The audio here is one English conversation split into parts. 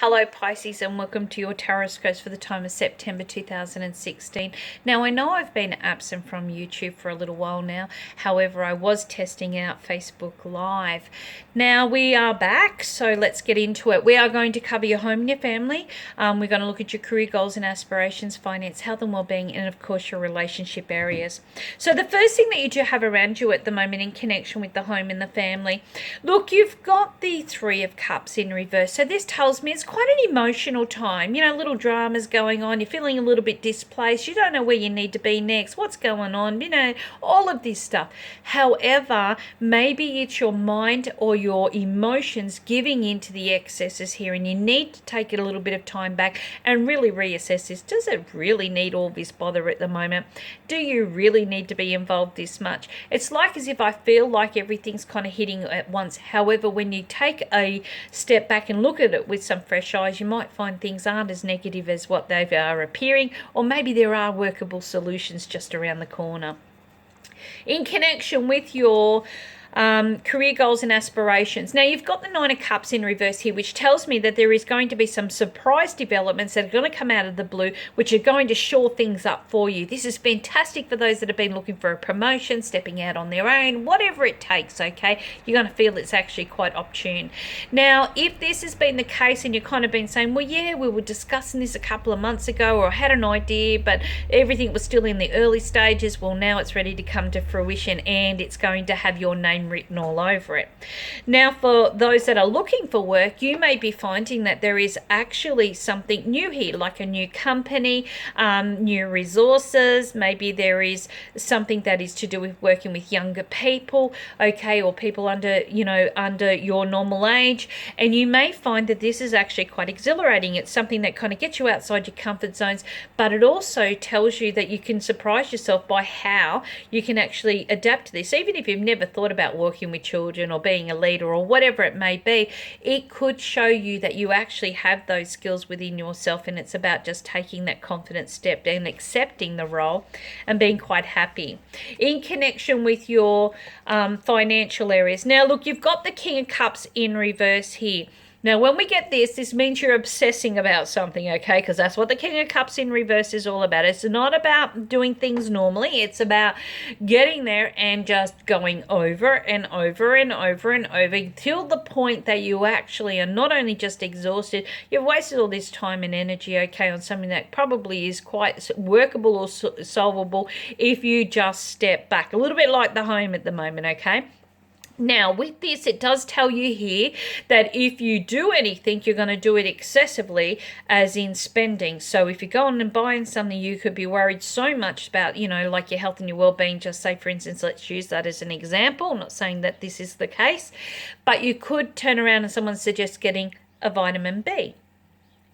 Hello Pisces, and welcome to your Tarotscopes for the time of September 2016. Now, I know I've been absent from YouTube for a little while now. However, I was testing out Facebook Live. Now we are back, so let's get into it. We are going to cover your home and your family. We're going to look at your career goals and aspirations, finance, health and well-being, and of course your relationship areas. So the first thing that you do have around you at the moment in connection with the home and the family, look, you've got the Three of Cups in reverse. So this tells me it's quite an emotional time. You know, little dramas going on. You're feeling a little bit displaced. You don't know where you need to be next. What's going on? You know, all of this stuff. However, maybe it's your mind or your emotions giving into the excesses here, and you need to take it a little bit of time back and really reassess this. Does it really need all this bother at the moment? Do you really need to be involved this much? It's like as if I feel like everything's kind of hitting at once. However, when you take a step back and look at it with some fresh eyes, you might find things aren't as negative as what they are appearing, or maybe there are workable solutions just around the corner. In connection with your career goals and aspirations. Now, you've got the Nine of Cups in reverse here, which tells me that there is going to be some surprise developments that are going to come out of the blue, which are going to shore things up for you. This is fantastic for those that have been looking for a promotion, stepping out on their own, whatever it takes, okay? You're going to feel it's actually quite opportune. Now, if this has been the case and you've kind of been saying, well, yeah, we were discussing this a couple of months ago, or I had an idea, but everything was still in the early stages, well, now it's ready to come to fruition and it's going to have your name written all over it. Now, for those that are looking for work, you may be finding that there is actually something new here, like a new company, new resources. Maybe there is something that is to do with working with younger people, okay, or people under your normal age. And you may find that this is actually quite exhilarating. It's something that kind of gets you outside your comfort zones, but it also tells you that you can surprise yourself by how you can actually adapt to this. Even if you've never thought about working with children or being a leader or whatever it may be, it could show you that you actually have those skills within yourself, and it's about just taking that confident step and accepting the role and being quite happy. In connection with your financial areas, now look, you've got the King of Cups in reverse here. Now, when we get this means you're obsessing about something, okay? Because that's what the King of Cups in reverse is all about. It's not about doing things normally. It's about getting there and just going over and over and over and over till the point that you actually are not only just exhausted, you've wasted all this time and energy, okay, on something that probably is quite workable or solvable if you just step back. A little bit like the home at the moment, okay? Now, with this, it does tell you here that if you do anything, you're going to do it excessively, as in spending. So if you're going and buying something, you could be worried so much about, like your health and your well-being. Just say, for instance, let's use that as an example. I'm not saying that this is the case, but you could turn around and someone suggests getting a vitamin B.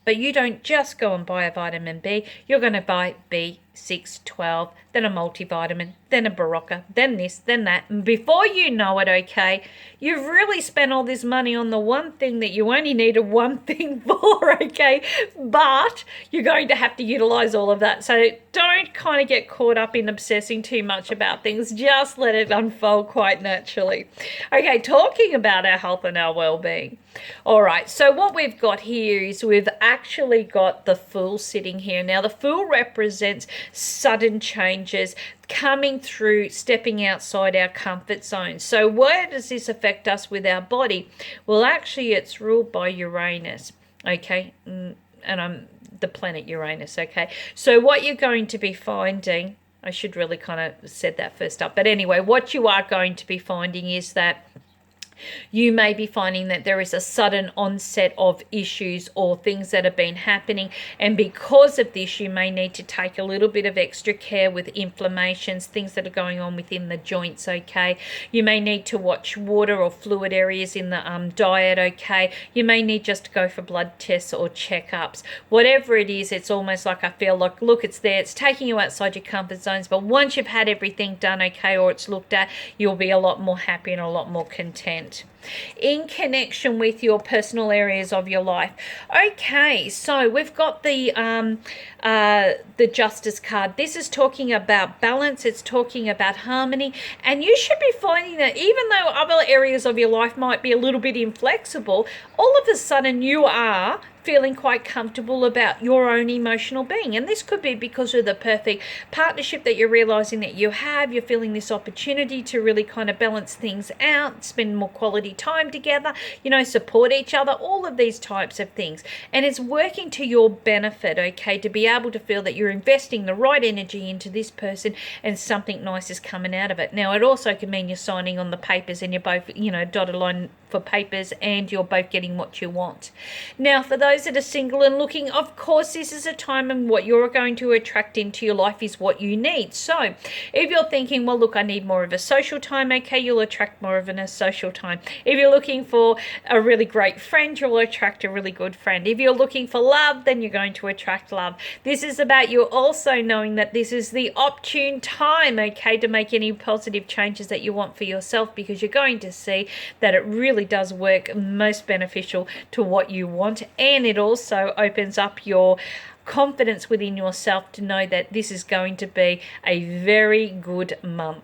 But you don't just go and buy a vitamin B. You're going to buy B6, 12, then a multivitamin, then a Barocca, then this, then that. And before you know it, okay, you've really spent all this money on the one thing that you only needed one thing for, okay? But you're going to have to utilize all of that. So don't kind of get caught up in obsessing too much about things. Just let it unfold quite naturally. Okay, talking about our health and our well-being. All right, so what we've got here is we've actually got the Fool sitting here. Now, the Fool represents sudden changes coming through, stepping outside our comfort zone. So where does this affect us with our body? Well, actually, it's ruled by Uranus, okay? And I'm the planet Uranus, okay? So what you're going to be finding, I should really kind of set that first up. But anyway, what you are going to be finding is that you may be finding that there is a sudden onset of issues or things that have been happening, and because of this you may need to take a little bit of extra care with inflammations, things that are going on within the joints, okay? You may need to watch water or fluid areas in the diet, okay? You may need just to go for blood tests or checkups. Whatever it is, it's almost like I feel like, look, it's there, it's taking you outside your comfort zones, but once you've had everything done, okay, or it's looked at, you'll be a lot more happy and a lot more content. in connection with your personal areas of your life. Okay, so we've got the Justice card. This is talking about balance. It's talking about harmony, and you should be finding that even though other areas of your life might be a little bit inflexible, all of a sudden you are feeling quite comfortable about your own emotional being. And this could be because of the perfect partnership that you're realizing that you have. You're feeling this opportunity to really kind of balance things out, spend more quality time together, you know, support each other, all of these types of things. And it's working to your benefit, okay, to be able to feel that you're investing the right energy into this person and something nice is coming out of it. Now, it also can mean you're signing on the papers and you're both, you know, dotted line for papers and you're both getting what you want. Now, for those that are single and looking, of course, this is a time and what you're going to attract into your life is what you need. So if you're thinking, well, look, I need more of a social time, okay, you'll attract more of a social time. If you're looking for a really great friend, you'll attract a really good friend. If you're looking for love, then you're going to attract love. This is about you also knowing that this is the opportune time, okay, to make any positive changes that you want for yourself, because you're going to see that it really does work most beneficial to what you want, and it also opens up your confidence within yourself to know that this is going to be a very good month.